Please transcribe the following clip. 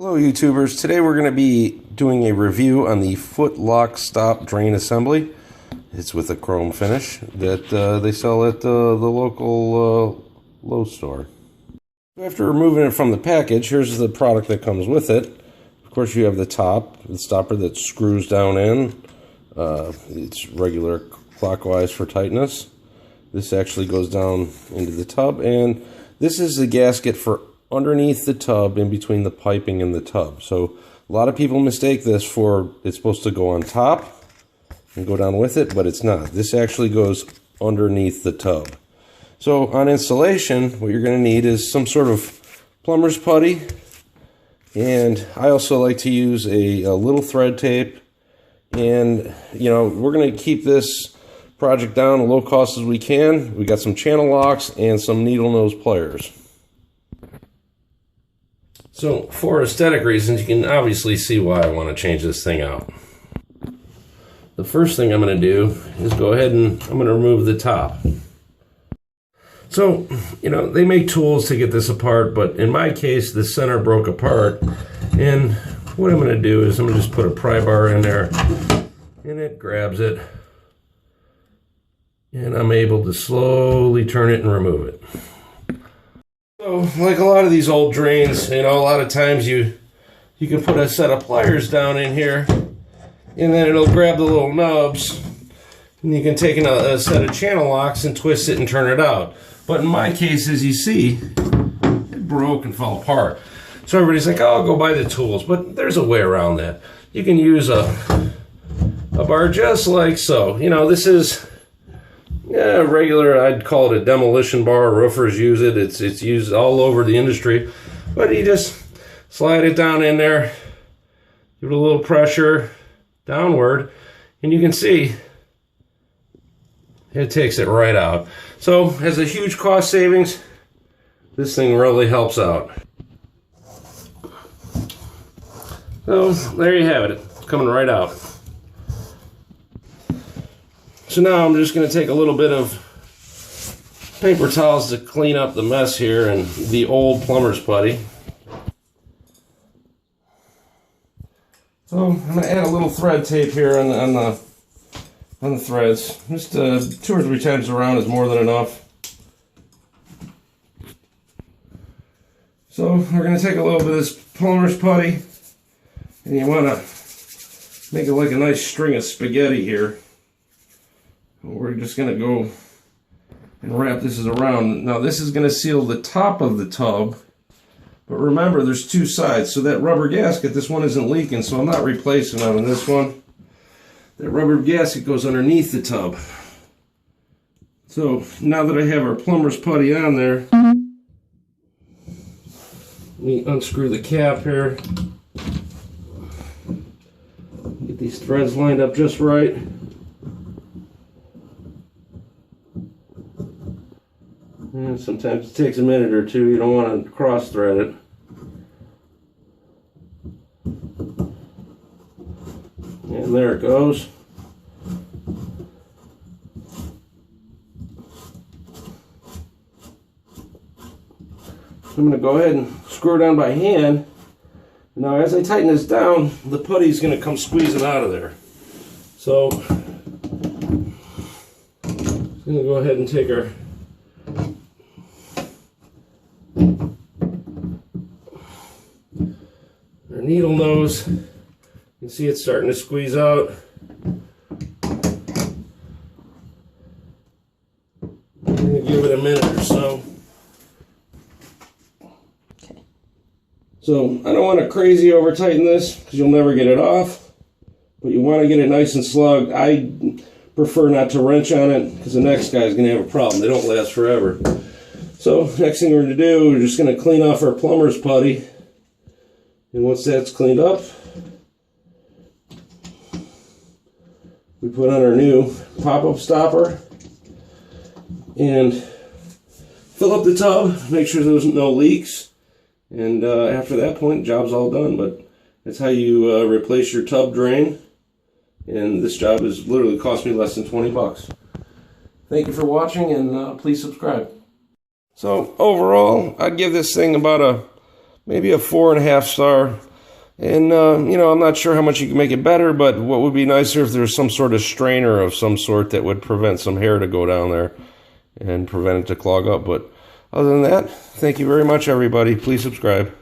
Hello YouTubers, today we're going to be doing a review on the foot lock stop drain assembly. It's with a chrome finish that they sell at the local Lowe's store. After removing it from the package, here's the product that comes with it. Of course you have the top, the stopper that screws down in. It's regular clockwise for tightness. This actually goes down into the tub, and this is the gasket for underneath the tub, in between the piping and the tub. So a lot of people mistake this for it's supposed to go on top and go down with it, but it's not. This actually goes underneath the tub. So on installation, what you're going to need is some sort of plumber's putty, and I also like to use a little thread tape. And you know, we're going to keep this project down as low cost as we can. We got some channel locks and some needle nose pliers. So for aesthetic reasons, you can obviously see why I want to change this thing out. The first thing I'm going to do is go ahead and I'm going to remove the top. So, you know, they make tools to get this apart, but in my case, the center broke apart. And what I'm going to do is I'm going to just put a pry bar in there, and it grabs it. And I'm able to slowly turn it and remove it. So, like a lot of these old drains, you know, a lot of times you can put a set of pliers down in here, and then it'll grab the little nubs, and you can take a set of channel locks and twist it and turn it out. But in my case, as you see, it broke and fell apart. So everybody's like, oh, I'll go buy the tools. But there's a way around that. You can use a bar just like so. You know, this is regular, I'd call it a demolition bar. Roofers use it. It's used all over the industry. But you just slide it down in there, give it a little pressure downward, and you can see it takes it right out. So, as a huge cost savings, this thing really helps out. So, there you have it. It's coming right out. So now I'm just going to take a little bit of paper towels to clean up the mess here and the old plumber's putty. So I'm going to add a little thread tape here on the threads. Just 2 or 3 times around is more than enough. So we're going to take a little bit of this plumber's putty, and you want to make it like a nice string of spaghetti here. We're just going to go and wrap this around. Now this is going to seal the top of the tub, but remember there's 2 sides, so that rubber gasket, this one isn't leaking, so I'm not replacing it on this one. That rubber gasket goes underneath the tub. So now that I have our plumber's putty on there, let me unscrew the cap here. Get these threads lined up just right. And sometimes it takes a minute or two. You don't want to cross thread it. And there it goes. I'm going to go ahead and screw it down by hand. Now as I tighten this down, the putty is going to come squeezing out of there. So I'm going to go ahead and take our needle nose. You can see it's starting to squeeze out. I'm going to give it a minute or so. Okay. So I don't want to crazy over tighten this because you'll never get it off, but you want to get it nice and slug. I prefer not to wrench on it because the next guy is going to have a problem. They don't last forever. So next thing we're going to do, we're just going to clean off our plumber's putty. And once that's cleaned up, we put on our new pop-up stopper and fill up the tub, make sure there's no leaks, and after that point, job's all done. But that's how you replace your tub drain, and this job has literally cost me less than 20 bucks. Thank you for watching, and please subscribe. So overall, I'd give this thing about maybe a 4.5 star. And, you know, I'm not sure how much you can make it better, but what would be nicer if there's some sort of strainer of some sort that would prevent some hair to go down there and prevent it to clog up. But other than that, thank you very much, everybody. Please subscribe.